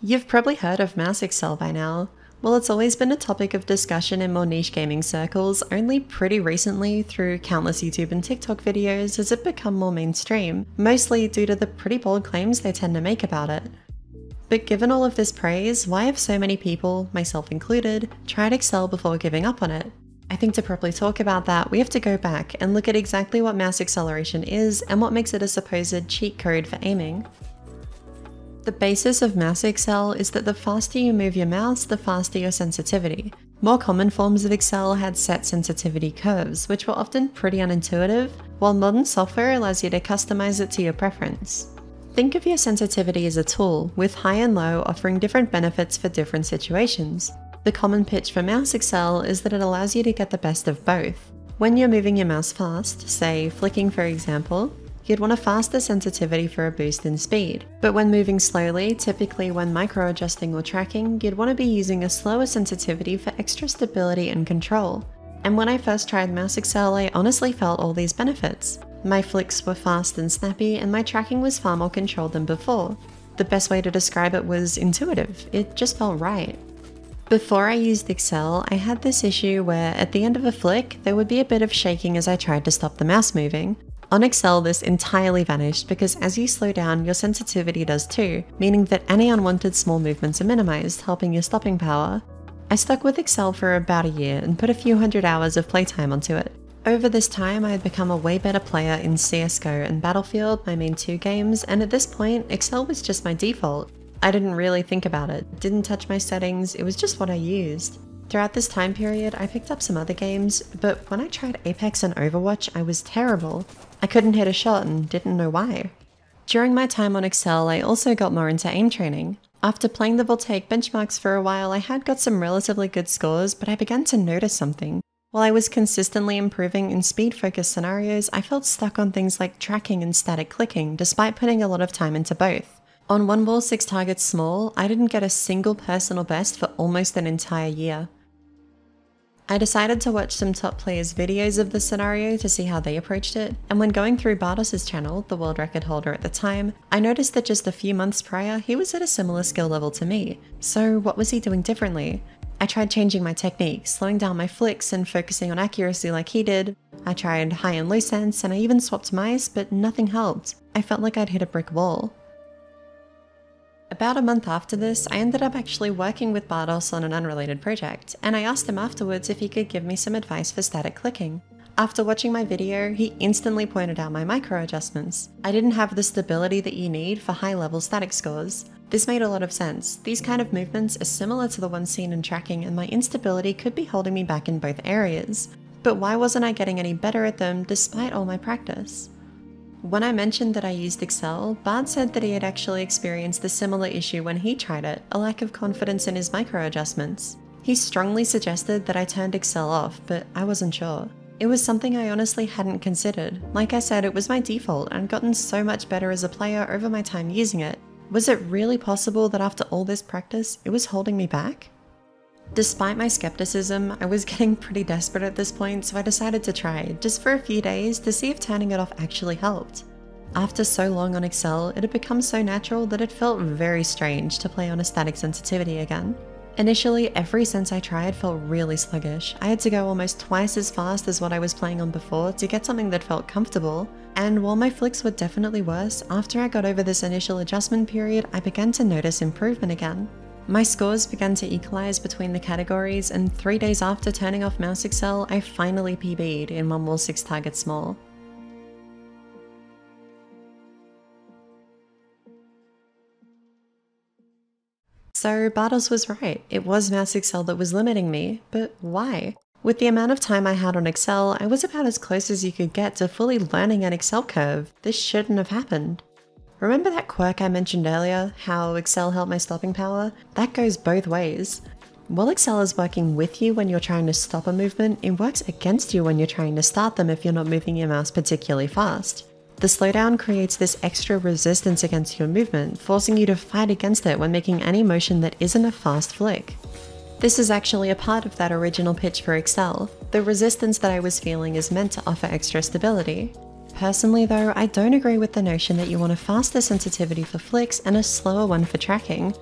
You've probably heard of mouse accel by now. Well, it's always been a topic of discussion in more niche gaming circles, only pretty recently through countless YouTube and TikTok videos has it become more mainstream, mostly due to the pretty bold claims they tend to make about it. But given all of this praise, why have so many people, myself included, tried accel before giving up on it? I think to properly talk about that, we have to go back and look at exactly what mouse acceleration is and what makes it a supposed cheat code for aiming. The basis of mouse accel is that the faster you move your mouse, the faster your sensitivity. More common forms of accel had set sensitivity curves, which were often pretty unintuitive, while modern software allows you to customize it to your preference. Think of your sensitivity as a tool, with high and low offering different benefits for different situations. The common pitch for mouse accel is that it allows you to get the best of both. When you're moving your mouse fast, say flicking for example, you'd want a faster sensitivity for a boost in speed. But when moving slowly, typically when micro-adjusting or tracking, you'd want to be using a slower sensitivity for extra stability and control. And when I first tried mouse accel, I honestly felt all these benefits. My flicks were fast and snappy, and my tracking was far more controlled than before. The best way to describe it was intuitive. It just felt right. Before I used accel, I had this issue where at the end of a flick, there would be a bit of shaking as I tried to stop the mouse moving. On accel, this entirely vanished because as you slow down, your sensitivity does too, meaning that any unwanted small movements are minimized, helping your stopping power. I stuck with accel for about a year and put a few hundred hours of playtime onto it. Over this time, I had become a way better player in CSGO and Battlefield, my main two games, and at this point, accel was just my default. I didn't really think about it, didn't touch my settings, it was just what I used. Throughout this time period, I picked up some other games, but when I tried Apex and Overwatch, I was terrible. I couldn't hit a shot and didn't know why. During my time on accel, I also got more into aim training. After playing the voltaic benchmarks for a while, I had got some relatively good scores, but I began to notice something. While I was consistently improving in speed-focused scenarios, I felt stuck on things like tracking and static clicking, despite putting a lot of time into both. On one ball 6 targets small, I didn't get a single personal best for almost an entire year. I decided to watch some top players' videos of the scenario to see how they approached it, and when going through Bardos's channel, the world record holder at the time, I noticed that just a few months prior, he was at a similar skill level to me. So what was he doing differently? I tried changing my technique, slowing down my flicks and focusing on accuracy like he did. I tried high and low sense, and I even swapped mice, but nothing helped. I felt like I'd hit a brick wall. About a month after this, I ended up actually working with Bardos on an unrelated project, and I asked him afterwards if he could give me some advice for static clicking. After watching my video, he instantly pointed out my micro adjustments. I didn't have the stability that you need for high-level static scores. This made a lot of sense. These kind of movements are similar to the ones seen in tracking, and my instability could be holding me back in both areas. But why wasn't I getting any better at them despite all my practice? When I mentioned that I used accel, Bard said that he had actually experienced a similar issue when he tried it, a lack of confidence in his micro adjustments. He strongly suggested that I turned accel off, but I wasn't sure. It was something I honestly hadn't considered. Like I said, it was my default and I'd gotten so much better as a player over my time using it. Was it really possible that after all this practice, it was holding me back? Despite my skepticism, I was getting pretty desperate at this point, so I decided to try, just for a few days, to see if turning it off actually helped. After so long on accel, it had become so natural that it felt very strange to play on a static sensitivity again. Initially, every sense I tried felt really sluggish. I had to go almost twice as fast as what I was playing on before to get something that felt comfortable, and while my flicks were definitely worse, after I got over this initial adjustment period, I began to notice improvement again. My scores began to equalize between the categories, and 3 days after turning off mouse accel, I finally PB'd in 1 ball 6 targets small. So Bardos was right, it was mouse accel that was limiting me, but why? With the amount of time I had on accel, I was about as close as you could get to fully learning an accel curve. This shouldn't have happened. Remember that quirk I mentioned earlier, how accel helped my stopping power? That goes both ways. While accel is working with you when you're trying to stop a movement, it works against you when you're trying to start them if you're not moving your mouse particularly fast. The slowdown creates this extra resistance against your movement, forcing you to fight against it when making any motion that isn't a fast flick. This is actually a part of that original pitch for accel. The resistance that I was feeling is meant to offer extra stability. Personally though, I don't agree with the notion that you want a faster sensitivity for flicks and a slower one for tracking.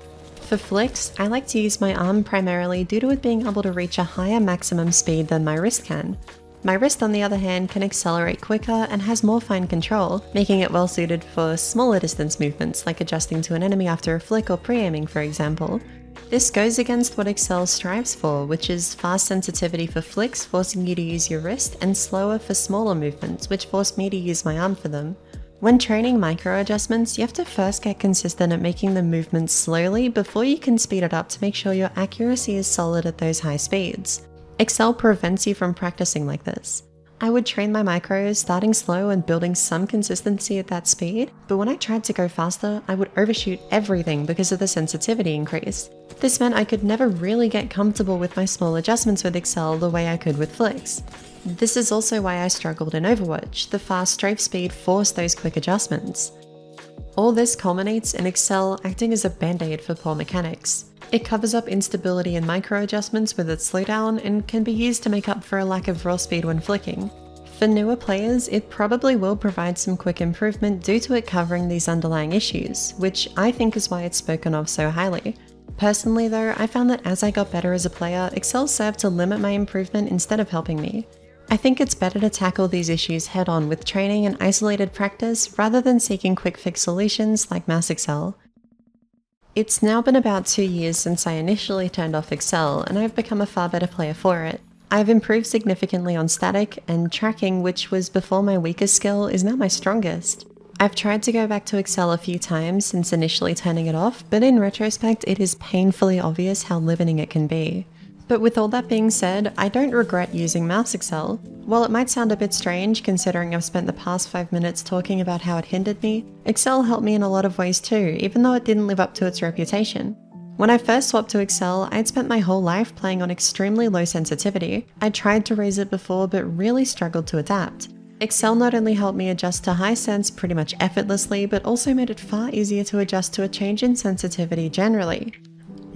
For flicks, I like to use my arm primarily due to it being able to reach a higher maximum speed than my wrist can. My wrist, on the other hand, can accelerate quicker and has more fine control, making it well suited for smaller distance movements like adjusting to an enemy after a flick or pre-aiming, for example. This goes against what accel strives for, which is fast sensitivity for flicks, forcing you to use your wrist, and slower for smaller movements, which force me to use my arm for them. When training micro adjustments, you have to first get consistent at making the movements slowly before you can speed it up to make sure your accuracy is solid at those high speeds. Accel prevents you from practicing like this. I would train my micros, starting slow and building some consistency at that speed, but when I tried to go faster, I would overshoot everything because of the sensitivity increase. This meant I could never really get comfortable with my small adjustments with accel the way I could with flicks. This is also why I struggled in Overwatch. The fast strafe speed forced those quick adjustments. All this culminates in accel acting as a band-aid for poor mechanics. It covers up instability and micro adjustments with its slowdown and can be used to make up for a lack of raw speed when flicking. For newer players, it probably will provide some quick improvement due to it covering these underlying issues, which I think is why it's spoken of so highly. Personally though, I found that as I got better as a player, accel served to limit my improvement instead of helping me. I think it's better to tackle these issues head-on with training and isolated practice rather than seeking quick fix solutions like mass accel. It's now been about 2 years since I initially turned off accel, and I've become a far better player for it. I've improved significantly on static, and tracking, which was before my weakest skill, is now my strongest. I've tried to go back to accel a few times since initially turning it off, but in retrospect it is painfully obvious how limiting it can be. But with all that being said, I don't regret using mouse accel. While it might sound a bit strange considering I've spent the past 5 minutes talking about how it hindered me, accel helped me in a lot of ways too, even though it didn't live up to its reputation. When I first swapped to accel, I'd spent my whole life playing on extremely low sensitivity. I'd tried to raise it before but really struggled to adapt. Accel not only helped me adjust to high sense pretty much effortlessly, but also made it far easier to adjust to a change in sensitivity generally.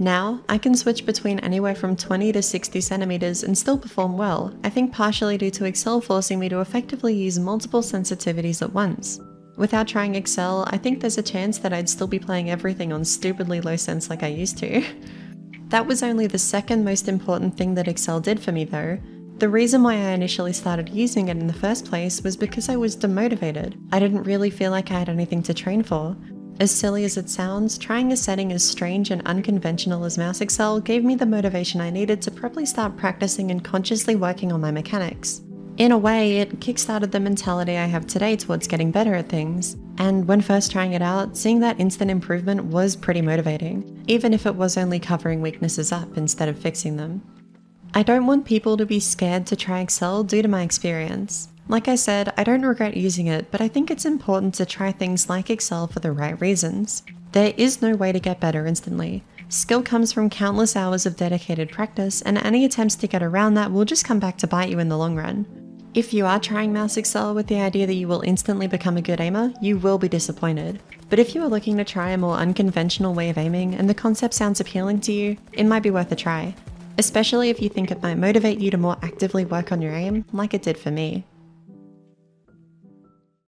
Now, I can switch between anywhere from 20 to 60 centimeters and still perform well, I think partially due to accel forcing me to effectively use multiple sensitivities at once. Without trying accel, I think there's a chance that I'd still be playing everything on stupidly low sense like I used to. That was only the second most important thing that accel did for me though. The reason why I initially started using it in the first place was because I was demotivated. I didn't really feel like I had anything to train for. As silly as it sounds, trying a setting as strange and unconventional as mouse accel gave me the motivation I needed to properly start practicing and consciously working on my mechanics. In a way, it kickstarted the mentality I have today towards getting better at things. And when first trying it out, seeing that instant improvement was pretty motivating, even if it was only covering weaknesses up instead of fixing them. I don't want people to be scared to try accel due to my experience. Like I said, I don't regret using it, but I think it's important to try things like accel for the right reasons. There is no way to get better instantly. Skill comes from countless hours of dedicated practice, and any attempts to get around that will just come back to bite you in the long run. If you are trying mouse accel with the idea that you will instantly become a good aimer, you will be disappointed. But if you are looking to try a more unconventional way of aiming and the concept sounds appealing to you, it might be worth a try. Especially if you think it might motivate you to more actively work on your aim, like it did for me.